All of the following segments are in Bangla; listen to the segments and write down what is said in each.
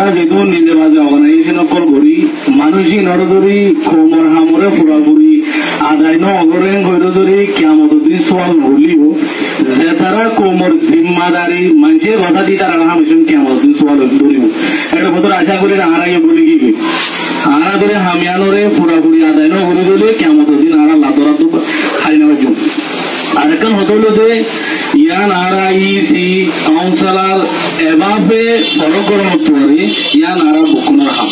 আরা যেহেতু নিজে বাজে অর্গানাইজেশন অকল করি মানুষই নরদরি কোমর হামরে পুরাপুরি আদায় ন অগরেন গৈরদরি কিয়ামত দিন সোয়াল নলিও যে তারা কোমর জিম্মাদারি মানুষের কথা দিয়ে তারা হামেশন কিয়ামত দিন সোয়াল ধরিব এটা কত আশা করি আরাই বলি কি আরা ধরে হামিয়ানরে পুরাপুরি আদায় ন করে দিলে কিয়ামত দিন আরা লাদরা তো খাই না বাজু আরেকজন হতো যে ইয়ান আরা ইসি কাউন্সিলর এভাবে পরকর্মত করে ইয়ান আরা বকুনার হাম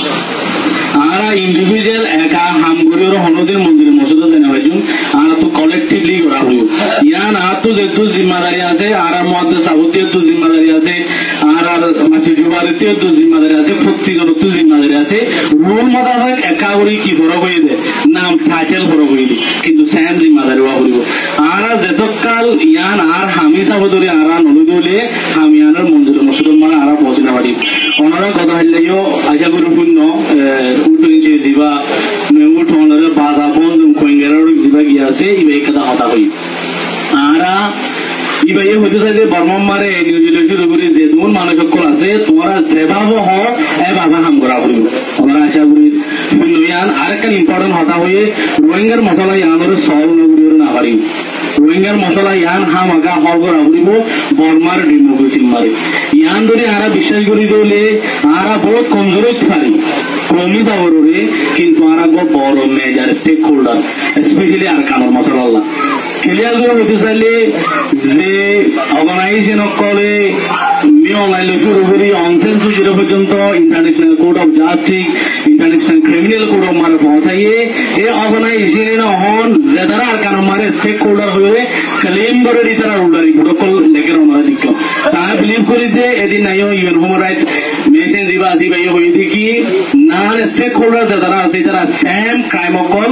আরা ইন্ডিভিজুয়াল একা হাম করিও হনদের মন্দিরের মসজিদে জানা হইছুন আরা তো কালেক্টিভলি করা হইও ইয়ান আর তো যেহেতু জিম্মাদারি আছে আরা মুআদ্দিস সাবতীয় তো জিম্মাদারি আছে আর মাছি জুবারিতেও তো জিম্মাদারি আছে প্রত্যেকের তো জিম্মাদারি আছে রুল মোতাবেক একা করি কি ফরক হয়ে দেয় নাম টাইটেল ফরক হয়ে দেয় কিন্তু সেম জিম্মাদারি ওয়া করিব আরা যেতকাল ইয়ান আর হামি সাবদরি আরা নলুদলে হামিয়ানের মন্দিরের মসজিদে মানে আরা পৌঁছে না পারি ওনারা কথা হইলেও আশা করি শূন্য উঠে দিবা মেমুট ওনারা বাধা বন্ধ কইঙ্গের দিবা গিয়ে আছে ইবাই কথা হতা হই আরা ইবাই হইতে চাইলে বর্মন মারে নিউজিল্যান্ড শুরু করে যে তোমার মানুষ সকল আছে তোমরা যেভাবে হও এভাবে হাম করা করিব ওনারা আশা করি শূন্য ইয়ান আরেকটা ইম্পর্টেন্ট হতা হয়ে রোহিঙ্গার মশলা ইয়ানোর সলভ নগরীয় না পারি রোহিঙ্গার মশলা ইয়ান হাম আগা হল করা করিব বর্মার ডেমোক্রেসি মারে ইয়ান ধরে আরা বিশ্বাস করি দিলে আরা বহুত কমজোর হইতে পারি কমি যাবরে কিন্তু আরা বড় মেজর স্টেক হোল্ডার স্পেশালি আর কানোর মশলা ক্লিয়ার করে হতে চাইলে যে অর্গানাইজেশন করে অনলাইন শুরু করি অনসেন সুযোগ পর্যন্ত international court of justice international criminal court of মারে পৌঁছাইয়ে এই অর্গানাইজেশন হন যে তারা আর কারণ মারে স্টেক হোল্ডার হয়ে ক্লেম করে দি তারা রুলারি প্রোটোকল লেখের আমরা দিক তারা বিলিভ করি যে এদিন নাই ইউএন হিউম্যান রাইটস মেশিন দিবা আসি ভাই হয়ে দেখি না স্টেক হোল্ডার যে তারা আছে তারা সেম ক্রাইম অকল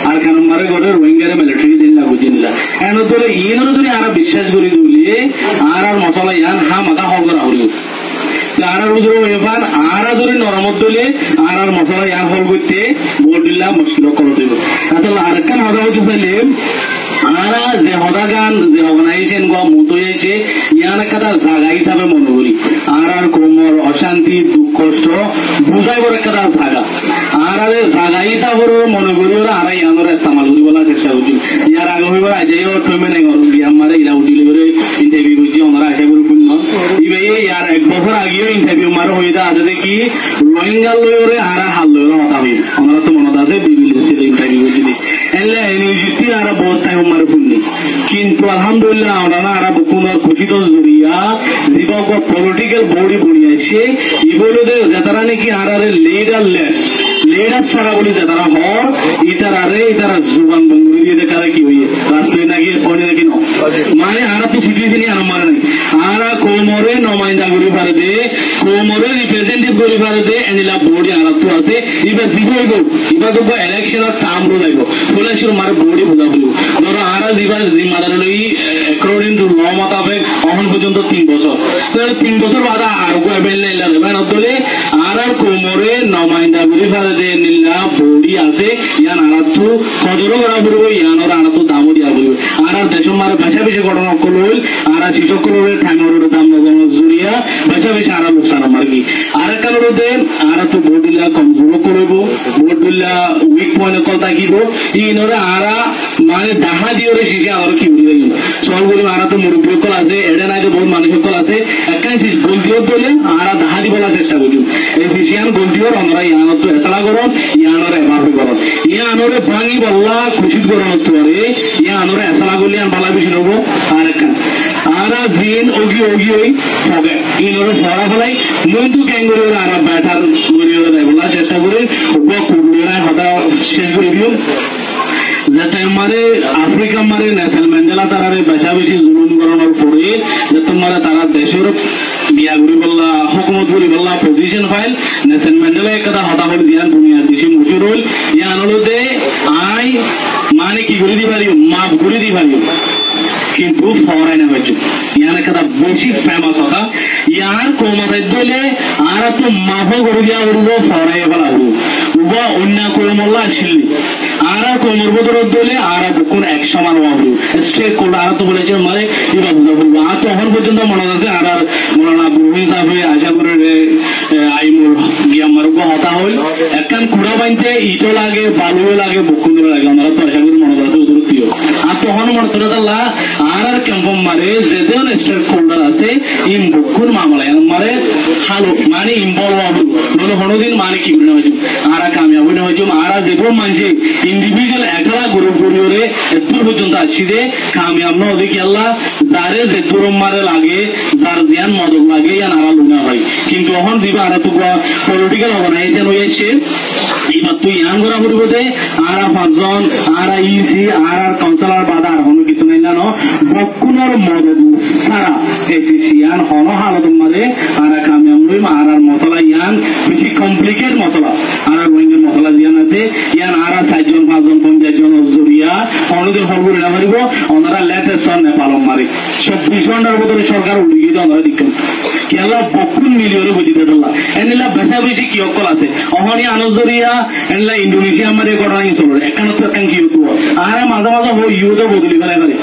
আর কারণ মারে করে রোহিঙ্গারে মিলিটারি দিন না বুঝে নিলা এন ধরে ইয়েনও যদি আরা বিশ্বাস করি দিলে আর মশলা ইয়ান হাম আগা হল করা হল আরা রুদ্র এবার আরা ধরে নরমত দিলে আর মশলা ইয়ান হল করতে ভোট দিলা মুশকিল করে দেব তাহলে আরেকখান হদা হতে চাইলে আরা যে হদাগান যে অর্গানাইজেশন গো মতো হয়েছে ইয়ান একটা জায়গা হিসাবে মনে করি আর কোমর অশান্তি দুঃখ কষ্ট বুঝাইবার একটা জায়গা আর জায়গা হিসাবে মনে করি ওরা আর ইয়ানোর ইস্তেমাল করি বলার চেষ্টা করছি ইয়ার আগে হইবার আজই ট্রেমে নাই আমারে ইরা উঠিলে করে ইন্টারভিউ করছি আমরা আশা করি শুনল ইবে ইয়ার এক বছর আগেও ইন্টারভিউ মারা হয়ে আছে দেখি রোহিঙ্গা লইরে আরা হাল লইরে হতা হই আমরা তো মনে আছে বিবিএসসি ইন্টারভিউ করছি এলে নিউজিটি আরা বহুত টাইম মারে শুননি কিন্তু আলহামদুলিল্লাহ আমরা আরা কোন খুশি তো জড়িয়া জীবক পলিটিক্যাল বডি বনিয়েছে ইবলুদের যারা নাকি আরারে লিডারলেস লিডার ছাড়া বলি যারা হর ইতারা জুবান বঙ্গুরি দিয়ে দেখারে কি হইয়ে রাস্তায় নাকি পড়ে নাকি ন মানে আরা তো সিটিজেনই আর মারে নাই আরা কোমরে নমাইন্দা করি পারে দে কোমরে রিপ্রেজেন্টেটিভ করি পারে দে এনিলা বডি আরা তো আছে ইবা জিবইব ইবা তো ইলেকশনের টার্ম রো লাইব ইলেকশন মারে বডি বুঝা বলি ধরো আরা দিবা জিম্মাদারি লই অ্যাকর্ডিং টু ল মোতাবেক এখন পর্যন্ত 3 বছর তাহলে 3 বছর বাদা আর কো এবেল নাই লাগে মানে তোলে আর কোমরে নমাইন্দা করি পারে দে নিলা বডি আছে ইয়ান আরা তো কজরো করা বলবো ইয়ানোর আরা তো দাম দিয়া বলবো আর দেশ মারে ভাষা বেশি ঘটনা কলল আর শিশকলরে ঠাঙ্গরের দাম নজন জুরিয়া ভাষা বেশি আর লোকসান মারকি আর কালরতে আর তো বডিলা কমজোর করব বডিলা উইক পয়েন্ট কল থাকিব ইনরে আরা মানে দাহা দিওরে শিশে আর কি বলি সব বলি আর তো মুরব্বী কল আছে এডে নাই তো বহুত মানুষ কল আছে একখান শিশ বলতিও তোলে আর দাহা দিবলা চেষ্টা করি এই শিশিয়ান বলতিও আমরা ইয়ান তো এসলা করো ইয়ানরে এভাবে করো ইয়ানরে ভাঙি বল্লা খুশি করো তোরে ইয়ানরে এসলা করলে আর বালা বেশি নেবো আর একখান আরা দিন ওগি ওই হবে ইনরে ফরা ফলাই মন্তু ক্যাঙ্গুরি আর ব্যাটার গরিও দেয় বলা চেষ্টা করে ওপর কুড়িরা হতা শেষ করে দিও যাতে মারে আফ্রিকা মারে নেলসন ম্যান্ডেলা তারারে বেশা বেশি জুলুম করানোর পরে যাতে মারে তারা দেশের বিয়া করি বললা হুকুমত করি বললা পজিশন ফাইল নেলসন ম্যান্ডেলা একটা হতা করে দিয়ান দুনিয়া দেশে মজুর হল ইয়ান হলতে আই মানে কি করে দি পারিও মাফ করে দি পারিও কিন্তু ফরাইনা হয়েছে ইয়ান একটা বেশি ফেমাস হতা ইয়ার কোমরে দিলে আর তো মাফ করে দিয়া উড়ব ফরাইয়া ফেলা উড়ব উবা অন্য কোমল্লা আসিলি আর কোমর বদর দিলে আর বুকুন এক সমান হবো স্ট্রেট কোল্ড আর তো বলেছে মানে এবার বুঝা বলবো আর তো এখন পর্যন্ত মনে আছে আর মনে না হিসাবে আশা করে আইমুর গিয়ামার হতা হল একখান কুড়া বানতে ইটো লাগে বালুও লাগে বকুন্দর লাগে আমরা তো আশা করি মনে আছে উদরতীয় আর তখন মনে করে আল্লাহ আর ক্যাম্পম মারে যেজন স্টেট হোল্ডার আছে ইম বকুর মামলায় মারে হালো মানে ইম্বল হবো নলে হনোদিন মানে কি না হইজুম আরা কামিয়াব না হইজুম আরা যেগুলো মানছে ইন্ডিভিজুয়াল একলা গ্রুপ করিওরে এত পর্যন্ত আসছি যে কামিয়াব না ওদিকে আল্লাহ যারে যে তুরম মারে লাগে যার জ্ঞান মদক লাগে ইয়ান আরা লুনা হয় কিন্তু এখন দিবা আরা তো পলিটিক্যাল অর্গানাইজেশন হয়েছে এবার তুই ইয়ান করা পড়ব যে আরা পাঁচজন আরা ইসি আর কাউন্সিলর বাদা আর হনো কিছু নাই জানো বকুনের মদত সারা এসিসি ইয়ান হনো হালত মাঝে আরা কামিয়াব রইম আর মশলা ইয়ান বেশি কমপ্লিকেট মশলা আর রোহিঙ্গার মশলা ইয়ান আছে ইয়ান আরা 4জন 5জন 50 জন জড়িয়া অনুদের হলগুলো না মারিব ওনারা লেটেস্ট নেপালম মারে 24 ঘন্টার ভিতরে সরকার উড়িয়ে দিয়ে ওনারা দিচ্ছেন কেলা বকুন মিলিয়নে বুঝিতে দিলা এনিলা বেশা বেশি কি অকল আছে অহনি আনজরিয়া এনিলা ইন্দোনেশিয়া মারে ঘটনা চলে এখানে তো এখান কি হতো আর মাঝে মাঝে হো ইউতে বদলি ফেলে পারে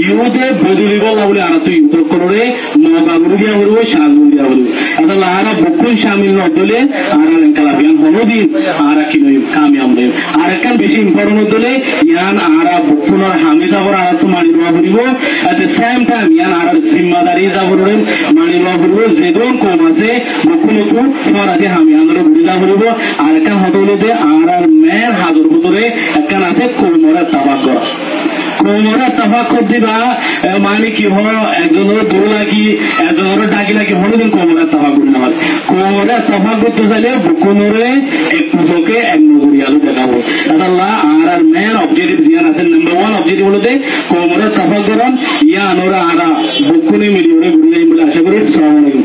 ইউতে বদলি বলা বলে আর তুই উত্তর করে মগাগুড়ি দিয়া বলবো সাজগুড়ি দিয়া বলবো তাহলে আর বকুন শামিল নদলে আর লেঙ্কালাবিয়ান হনোদিন আর কি নই কামিয়াব নই আর এখান বেশি ইম্পর্টেন্ট হদলে ইয়ান আর বকুনের হামি যাবর আর তো মানি লওয়া পড়িব এট দ্য সেম টাইম ইয়ান আর জিম্মাদারি যাবর মানি লওয়া পড়িব যেজন কম আছে বকুনকু তোমার আছে হামি আমরা ঘুরে যা পড়িব আর এখান হদলে যে আর মেন হাজর ভিতরে এখান আছে কোমরে তাবাক করা কোমরে তাবাক করে দিবা মানে কি হয় একজনের দৌড় লাগি একজনের ডাকি লাগি হনোদিন কোমরে তাবাক করে না হয় কোমরে তাবাক করতে চাইলে বকুনরে এক পুজোকে এক নগরী আলু দেখাবো আল্লাহ আর মেন অবজেক্টিভ জিয়ান আছে নাম্বার 1 অবজেক্টিভ হলো যে কোমরে তাবাক করেন ইয়া আনোরা আরা বকুনে মিলিয়নে ঘুরে যাই বলে আশা করি আসসালামু আলাইকুম।